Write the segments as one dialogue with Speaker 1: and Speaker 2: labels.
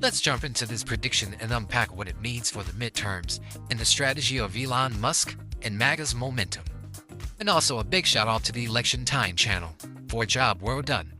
Speaker 1: Let's jump into this prediction and unpack what it means for the midterms and the strategy of Elon Musk and MAGA's momentum. And also a big shout out to the Election Time channel for a job well done.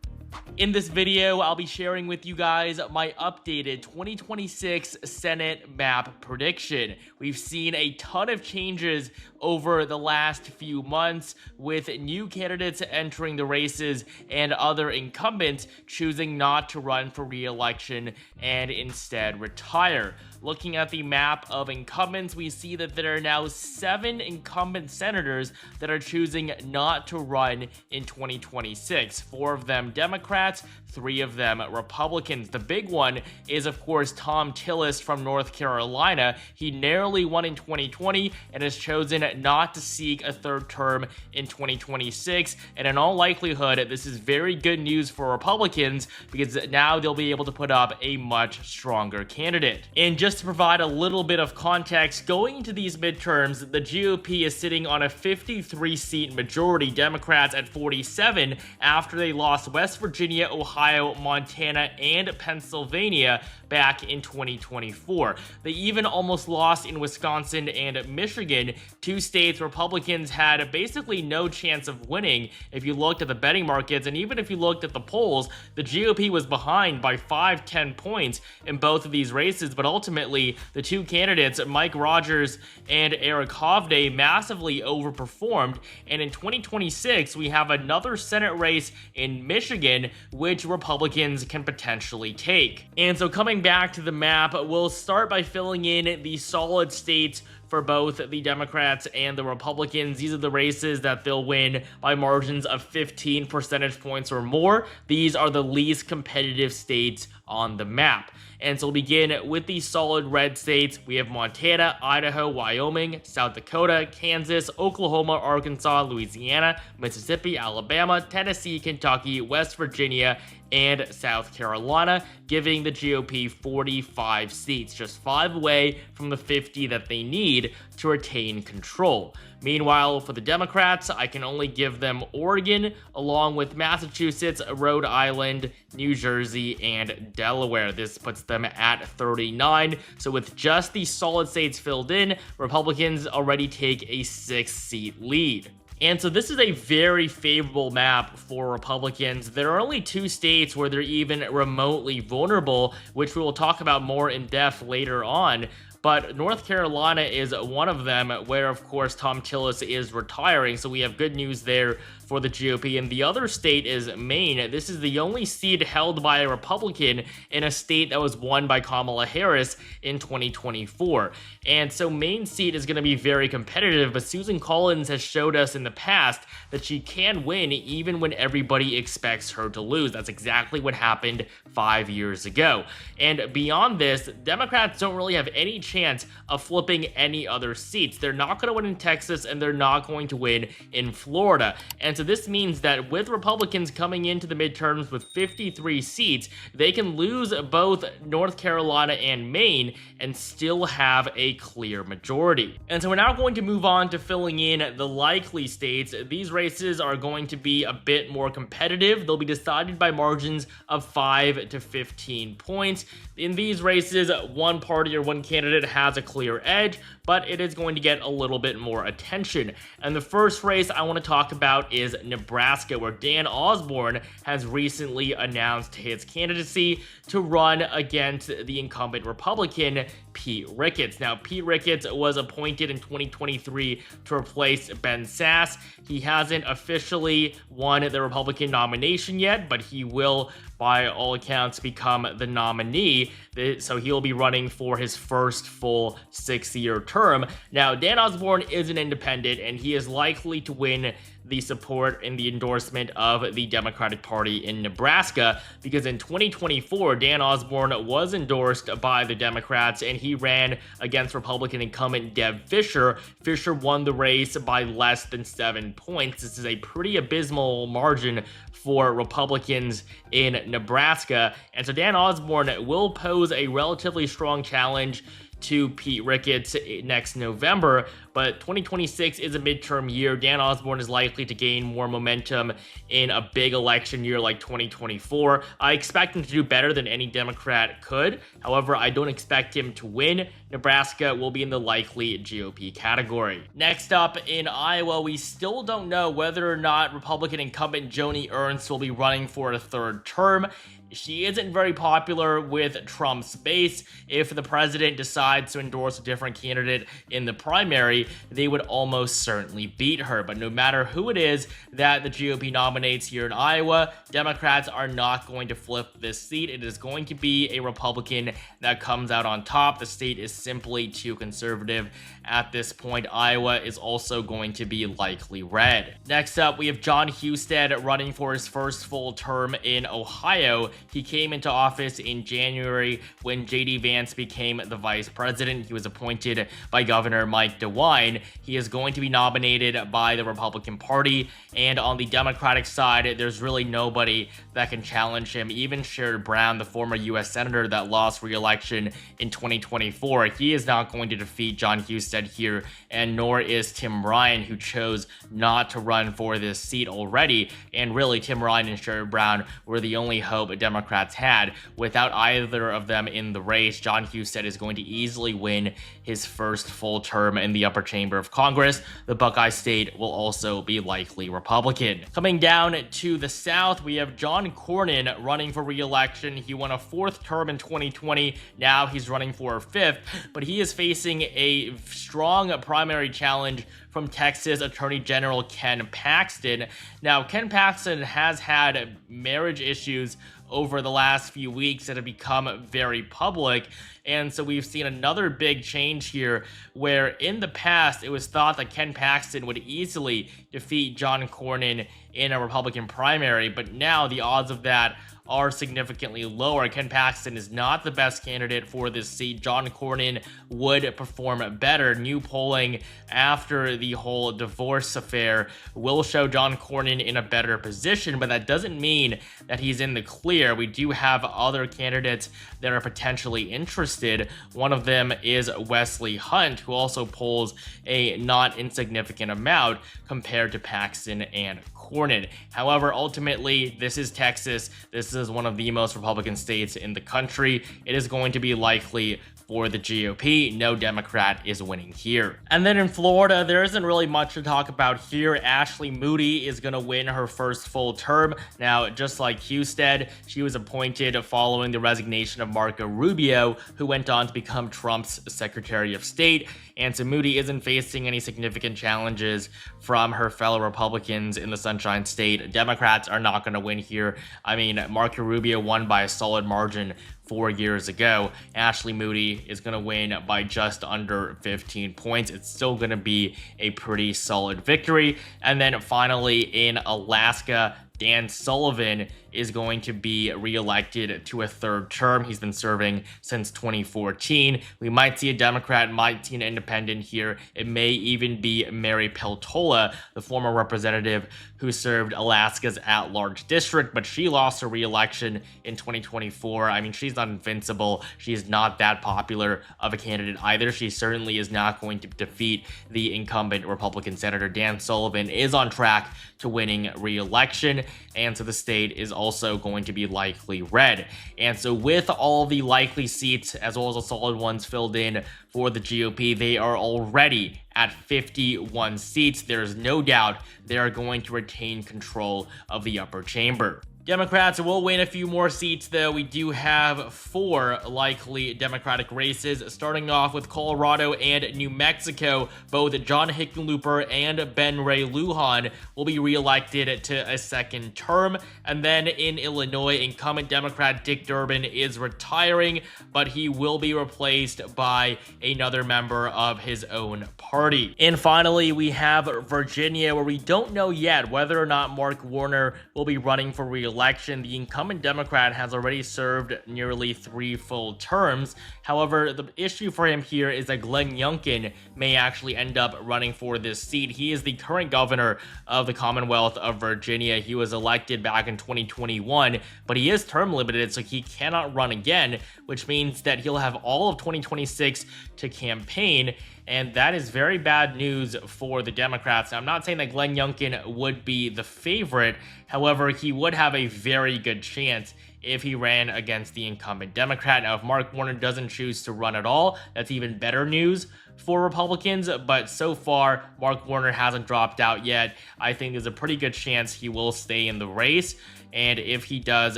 Speaker 2: In this video, I'll be sharing with you guys my updated 2026 Senate map prediction. We've seen a ton of changes over the last few months, with new candidates entering the races and other incumbents choosing not to run for re-election and instead retire. Looking at the map of incumbents, we see that there are now 7 incumbent senators that are choosing not to run in 2026. 4 of them Democrats, 3 of them Republicans. The big one is, of course, Thom Tillis from North Carolina. He narrowly won in 2020 and has chosen not to seek a third term in 2026. And in all likelihood, this is very good news for Republicans because now they'll be able to put up a much stronger candidate. And just to provide a little bit of context, going into these midterms, the GOP is sitting on a 53-seat majority, Democrats at 47, after they lost West Virginia, Ohio, Montana, and Pennsylvania back in 2024. They even almost lost in Wisconsin and Michigan, 2 states Republicans had basically no chance of winning. If you looked at the betting markets, and even if you looked at the polls, the GOP was behind by 5-10 points in both of these races, but ultimately the 2 candidates, Mike Rogers and Eric Hovde, massively overperformed. And in 2026, we have another Senate race in Michigan, which Republicans can potentially take. And so coming back to the map, we'll start by filling in the solid states for both the Democrats and the Republicans. These are the races that they'll win by margins of 15 percentage points or more. These are the least competitive states on the map. And so we'll begin with the solid red states. We have Montana, Idaho, Wyoming, South Dakota, Kansas, Oklahoma, Arkansas, Louisiana, Mississippi, Alabama, Tennessee, Kentucky, West Virginia, and South Carolina, giving the GOP 45 seats, just 5 away from the 50 that they need to retain control. Meanwhile, for the Democrats, I can only give them Oregon, along with Massachusetts, Rhode Island, New Jersey, and Delaware. This puts them at 39. So with just these solid states filled in, Republicans already take a 6-seat lead. And so this is a very favorable map for Republicans. There are only 2 states where they're even remotely vulnerable, which we will talk about more in depth later on. But North Carolina is one of them, where, of course, Thom Tillis is retiring. So we have good news there for the GOP. And the other state is Maine. This is the only seat held by a Republican in a state that was won by Kamala Harris in 2024. And so Maine's seat is going to be very competitive, but Susan Collins has showed us in the past that she can win even when everybody expects her to lose. That's exactly what happened 5 years ago. And beyond this, Democrats don't really have any chance of flipping any other seats. They're not going to win in Texas, and they're not going to win in Florida. And so this means that with Republicans coming into the midterms with 53 seats, they can lose both North Carolina and Maine and still have a clear majority. And so we're now going to move on to filling in the likely states. These races are going to be a bit more competitive. They'll be decided by margins of 5 to 15 points. In these races, one party or one candidate has a clear edge, but it is going to get a little bit more attention. And the first race I want to talk about is Nebraska, where Dan Osborne has recently announced his candidacy to run against the incumbent Republican, Pete Ricketts. Now, Pete Ricketts was appointed in 2023 to replace Ben Sasse. He hasn't officially won the Republican nomination yet, but he will, by all accounts, become the nominee. So he'll be running for his first full 6-year term. Now, Dan Osborne is an independent, and he is likely to win the support and the endorsement of the Democratic Party in Nebraska, because in 2024, Dan Osborne was endorsed by the Democrats, and he ran against Republican incumbent Deb Fischer. Fischer won the race by less than 7 points. This is a pretty abysmal margin for Republicans in Nebraska, and so Dan Osborne will pose a relatively strong challenge to Pete Ricketts next November, but 2026 is a midterm year. Dan Osborne is likely to gain more momentum in a big election year like 2024. I expect him to do better than any Democrat could. However, I don't expect him to win. Nebraska will be in the likely GOP category. Next up in Iowa, we still don't know whether or not Republican incumbent Joni Ernst will be running for a third term. She isn't very popular with Trump's base. If the president decides to endorse a different candidate in the primary, they would almost certainly beat her. But no matter who it is that the GOP nominates here in Iowa, Democrats are not going to flip this seat. It is going to be a Republican that comes out on top. The state is simply too conservative at this point. Iowa is also going to be likely red. Next up, we have John Husted running for his first full term in Ohio. He came into office in January when J.D. Vance became the vice president. He was appointed by Governor Mike DeWine. He is going to be nominated by the Republican Party, and on the Democratic side, there's really nobody that can challenge him. Even Sherrod Brown, the former U.S. Senator that lost re-election in 2024, he is not going to defeat John Husted here, and nor is Tim Ryan, who chose not to run for this seat already. And really, Tim Ryan and Sherrod Brown were the only hope Democrats had. Without either of them in the race, John Husted is going to easily win his first full term in the upper chamber of Congress. The Buckeye State will also be likely Republican. Coming down to the South, we have John Cornyn running for re-election. He won a fourth term in 2020. Now he's running for a fifth, but he is facing a strong primary challenge from Texas Attorney General Ken Paxton. Now, Ken Paxton has had marriage issues over the last few weeks that have become very public. And so we've seen another big change here where in the past it was thought that Ken Paxton would easily defeat John Cornyn in a Republican primary, but now the odds of that are significantly lower. Ken Paxton is not the best candidate for this seat. John Cornyn would perform better. New polling after the whole divorce affair will show John Cornyn in a better position, but that doesn't mean that he's in the clear. We do have other candidates that are potentially interested. One of them is Wesley Hunt, who also polls a not insignificant amount compared to Paxton and Cornyn. However, ultimately, this is Texas. This is one of the most Republican states in the country. It is going to be likely for the GOP. No Democrat is winning here. And then in Florida, there isn't really much to talk about here. Ashley Moody is going to win her first full term. Now, just like Husted, she was appointed following the resignation of Marco Rubio, who went on to become Trump's Secretary of State. And so Moody isn't facing any significant challenges from her fellow Republicans in the Sunshine State. Democrats are not going to win here. I mean, Marco Rubio won by a solid margin 4 years ago. Ashley Moody is going to win by just under 15 points. It's still going to be a pretty solid victory. And then finally in Alaska, Dan Sullivan is going to be reelected to a third term. He's been serving since 2014. We might see a Democrat, might see an independent here. It may even be Mary Peltola, the former representative who served Alaska's at-large district, but she lost her reelection in 2024. I mean, she's not invincible. She's not that popular of a candidate either. She certainly is not going to defeat the incumbent Republican Senator. Dan Sullivan is on track to winning re-election, and so the state is also going to be likely red. And so with all the likely seats as well as the solid ones filled in for the GOP, they are already at 51 seats. There's no doubt they are going to retain control of the upper chamber. Democrats will win a few more seats, though. We do have 4 likely Democratic races, starting off with Colorado and New Mexico. Both John Hickenlooper and Ben Ray Lujan will be reelected to a second term. And then in Illinois, incumbent Democrat Dick Durbin is retiring, but he will be replaced by another member of his own party. And finally, we have Virginia, where we don't know yet whether or not Mark Warner will be running for reelection. re-election. The incumbent Democrat has already served nearly 3 full terms. However, the issue for him here is that Glenn Youngkin may actually end up running for this seat. He is the current governor of the Commonwealth of Virginia. He was elected back in 2021, but he is term limited, so he cannot run again, which means that he'll have all of 2026 to campaign. And that is very bad news for the Democrats. Now, I'm not saying that Glenn Youngkin would be the favorite. However, he would have a very good chance if he ran against the incumbent Democrat. Now, if Mark Warner doesn't choose to run at all, that's even better news for Republicans. But so far, Mark Warner hasn't dropped out yet. I think there's a pretty good chance he will stay in the race. And if he does,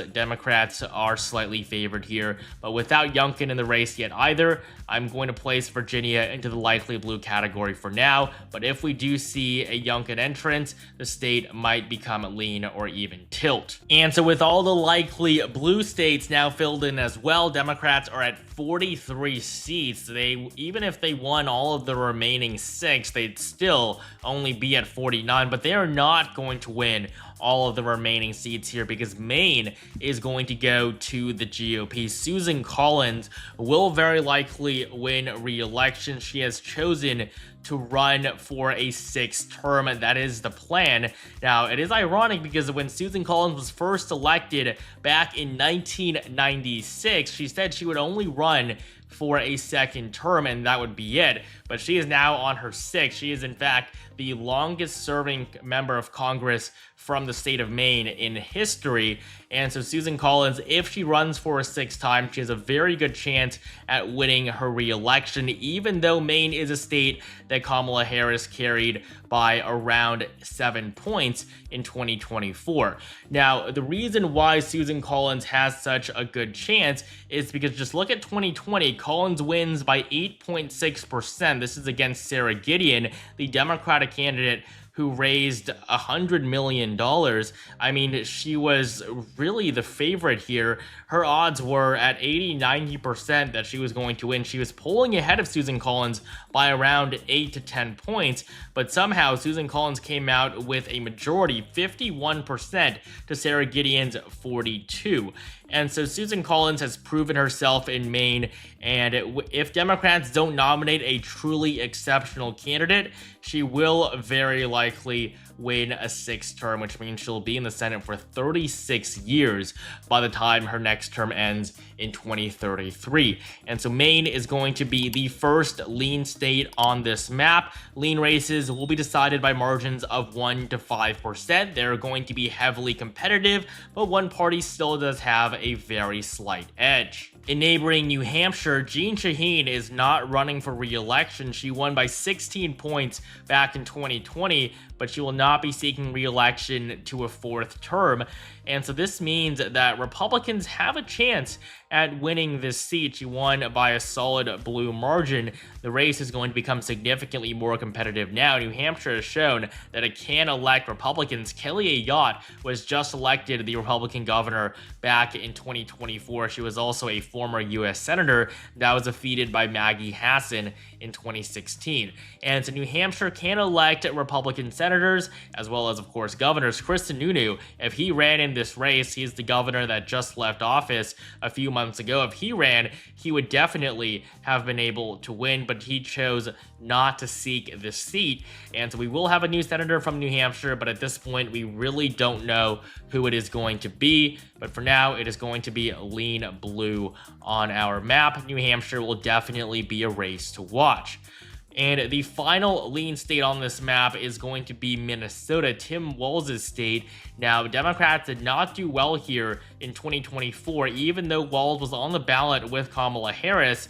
Speaker 2: Democrats are slightly favored here. But without Youngkin in the race yet either, I'm going to place Virginia into the likely blue category for now. But if we do see a Youngkin entrance, the state might become lean or even tilt. And so with all the likely blue states now filled in as well, Democrats are at 43 seats. Even if they won all of the remaining 6, they'd still only be at 49, but they are not going to win all of the remaining seats here because Maine is going to go to the GOP. Susan Collins will very likely win re-election. She has chosen to run for a 6th term, and that is the plan. Now, it is ironic because when Susan Collins was first elected back in 1996, she said she would only run for a 2nd term, and that would be it. But she is now on her 6th. She is, in fact, the longest serving member of Congress from the state of Maine in history. And so Susan Collins, if she runs for a 6th time, she has a very good chance at winning her re-election, even though Maine is a state that Kamala Harris carried by around 7 points in 2024. Now, the reason why Susan Collins has such a good chance is because just look at 2020. Collins wins by 8.6%. This is against Sarah Gideon, the Democratic candidate who raised $100 million. I mean, she was really the favorite here. Her odds were at 80-90% that she was going to win. She was polling ahead of Susan Collins by around 8 to 10 points, but somehow Susan Collins came out with a majority, 51% to Sarah Gideon's 42%. And so Susan Collins has proven herself in Maine, and if Democrats don't nominate a truly exceptional candidate, she will very likely win a 6th term, which means she'll be in the Senate for 36 years by the time her next term ends in 2033. And so Maine is going to be the first lean state on this map. Lean races will be decided by margins of 1 to 5%. They're going to be heavily competitive, but one party still does have a very slight edge. In neighboring New Hampshire, Jeanne Shaheen is not running for re-election. She won by 16 points back in 2020, but she will not be seeking re-election to a 4th term. And so this means that Republicans have a chance at winning this seat. She won by a solid blue margin. The race is going to become significantly more competitive now. New Hampshire has shown that it can elect Republicans. Kelly Ayotte was just elected the Republican governor back in 2024. She was also a former U.S. senator that was defeated by Maggie Hassan in 2016. And so New Hampshire can elect Republican senators as well as, of course, governors. Chris Sununu, if he ran in this race, he's the governor that just left office a few months ago. If he ran, he would definitely have been able to win, but he chose not to seek this seat. And so we will have a new senator from New Hampshire, but at this point, we really don't know who it is going to be. But for now, it is going to be lean blue on our map. New Hampshire will definitely be a race to watch. And the final lean state on this map is going to be Minnesota, Tim Walz's state. Now, Democrats did not do well here in 2024, even though Walz was on the ballot with Kamala Harris.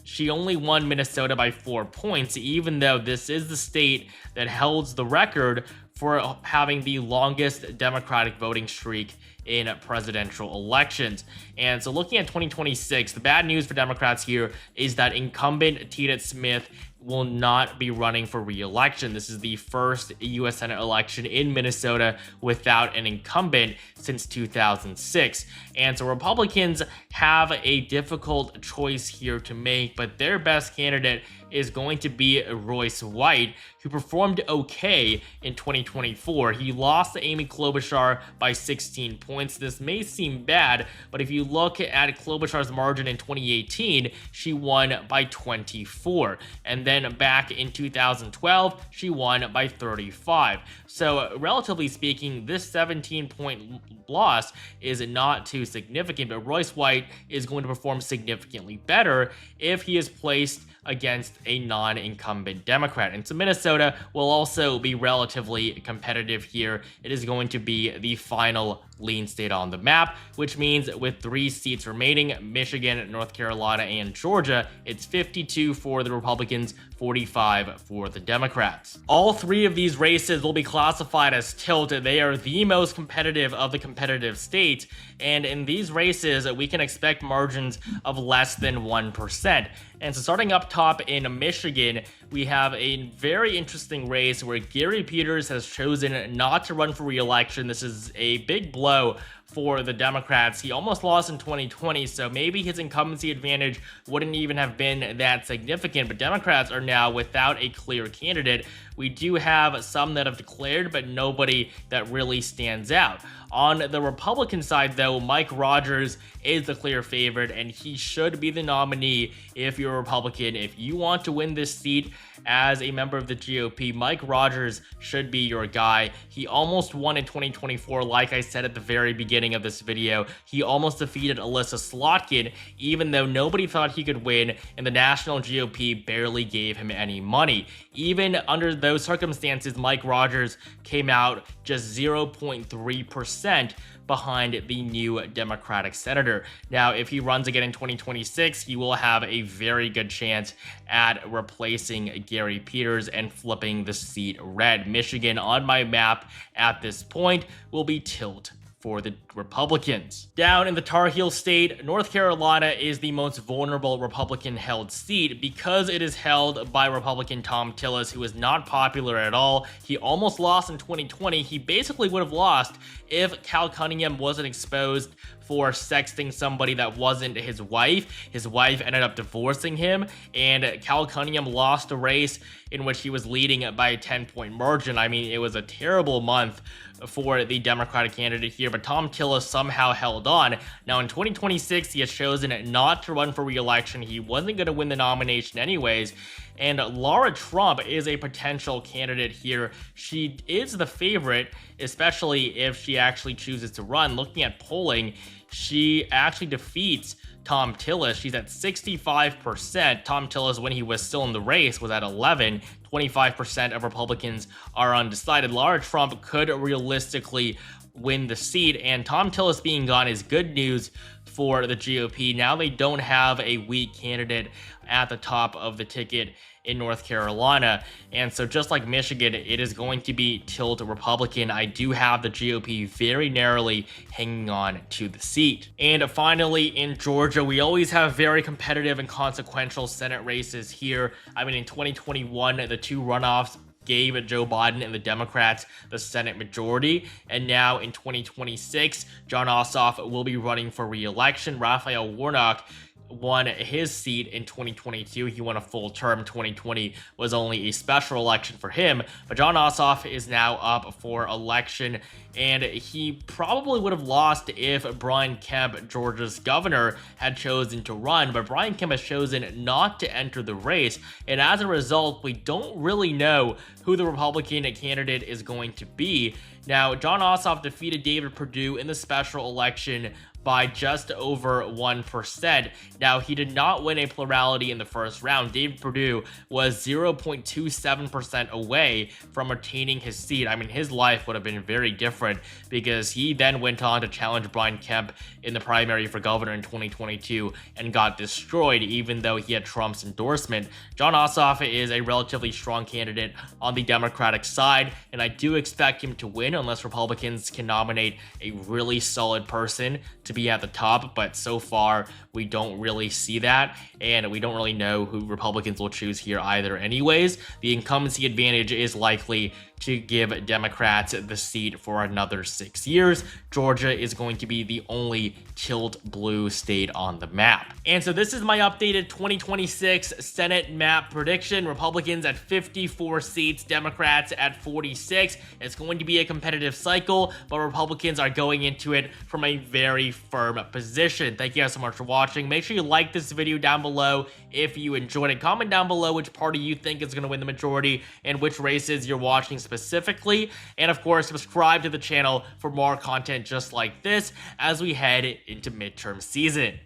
Speaker 2: She only won Minnesota by 4 points, even though this is the state that holds the record for having the longest Democratic voting streak in presidential elections. And so looking at 2026, the bad news for Democrats here is that incumbent Tina Smith will not be running for re-election. This is the first U.S. Senate election in Minnesota without an incumbent since 2006. And so Republicans have a difficult choice here to make, but their best candidate is going to be Royce White, who performed okay in 2024. He lost to Amy Klobuchar by 16 points. This may seem bad, but if you look at Klobuchar's margin in 2018, she won by 24. And then back in 2012, she won by 35. So relatively speaking, this 17-point loss is not too significant, but Royce White is going to perform significantly better if he is placed against a non-incumbent Democrat. And so Minnesota will also be relatively competitive here. It is going to be the final lean state on the map, which means with 3 seats remaining, Michigan, North Carolina, and Georgia, it's 52 for the Republicans, 45 for the Democrats. All 3 of these races will be classified as tilt. They are the most competitive of the competitive states, and in these races, we can expect margins of less than 1%. And so starting up top in Michigan, we have a very interesting race where Gary Peters has chosen not to run for re-election. This is a big blow for the Democrats. He almost lost in 2020, so maybe his incumbency advantage wouldn't even have been that significant, but Democrats are now without a clear candidate. We do have some that have declared, but nobody that really stands out. On the Republican side, though, Mike Rogers is the clear favorite, and he should be the nominee if you're a Republican. If you want to win this seat as a member of the GOP, Mike Rogers should be your guy. He almost won in 2024, like I said at the very beginning of this video. He almost defeated Alyssa Slotkin, even though nobody thought he could win, and the national GOP barely gave him any money. Even under those circumstances, Mike Rogers came out just 0.3% behind the new Democratic senator. Now, if he runs again in 2026, he will have a very good chance at replacing Gary Peters and flipping the seat red. Michigan on my map at this point will be tilt for the Republicans. Down in the Tar Heel state, North Carolina is the most vulnerable Republican-held seat because it is held by Republican Tom Tillis, who is not popular at all. He almost lost in 2020. He basically would have lost if Cal Cunningham wasn't exposed for sexting somebody that wasn't his wife. His wife ended up divorcing him, and Cal Cunningham lost a race in which he was leading by a 10-point margin. I mean, it was a terrible month for the Democratic candidate here, but Tom Tillis somehow held on. Now, in 2026, he has chosen not to run for re-election. He wasn't going to win the nomination anyways, and Laura Trump is a potential candidate here. She is the favorite, especially if she actually chooses to run. Looking at polling, she actually defeats Tom Tillis. She's at 65%. Tom Tillis, when he was still in the race, was at 11. 25% of Republicans are undecided. Laura Trump could realistically win the seat, and Tom Tillis being gone is good news for the GOP. Now they don't have a weak candidate at the top of the ticket in North Carolina, and so just like Michigan, it is going to be tilt Republican. I do have the GOP very narrowly hanging on to the seat. And finally, in Georgia, we always have very competitive and consequential Senate races here. I mean, in 2021, the 2 runoffs gave Joe Biden and the Democrats the Senate majority, and now in 2026, Jon Ossoff will be running for re-election. Raphael Warnock won his seat in 2022. He won a full term. 2020 was only a special election for him, but Jon Ossoff is now up for election, and he probably would have lost if Brian Kemp, Georgia's governor, had chosen to run, but Brian Kemp has chosen not to enter the race, and as a result, we don't really know who the Republican candidate is going to be. Now, Jon Ossoff defeated David Perdue in the special election by just over 1%. Now, he did not win a plurality in the first round. David Perdue was 0.27% away from retaining his seat. I mean, his life would have been very different because he then went on to challenge Brian Kemp in the primary for governor in 2022 and got destroyed, even though he had Trump's endorsement. Jon Ossoff is a relatively strong candidate on the Democratic side, and I do expect him to win unless Republicans can nominate a really solid person to to be at the top, but so far we don't really see that, and we don't really know who Republicans will choose here either anyways. The incumbency advantage is likely to give Democrats the seat for another 6 years. Georgia is going to be the only tilt blue state on the map. And so this is my updated 2026 Senate map prediction. Republicans at 54 seats, Democrats at 46. It's going to be a competitive cycle, but Republicans are going into it from a very firm position. Thank you guys so much for watching. Make sure you like this video down below if you enjoyed it. Comment down below which party you think is going to win the majority and which races you're watching specifically. And of course, subscribe to the channel for more content just like this as we head into midterm season.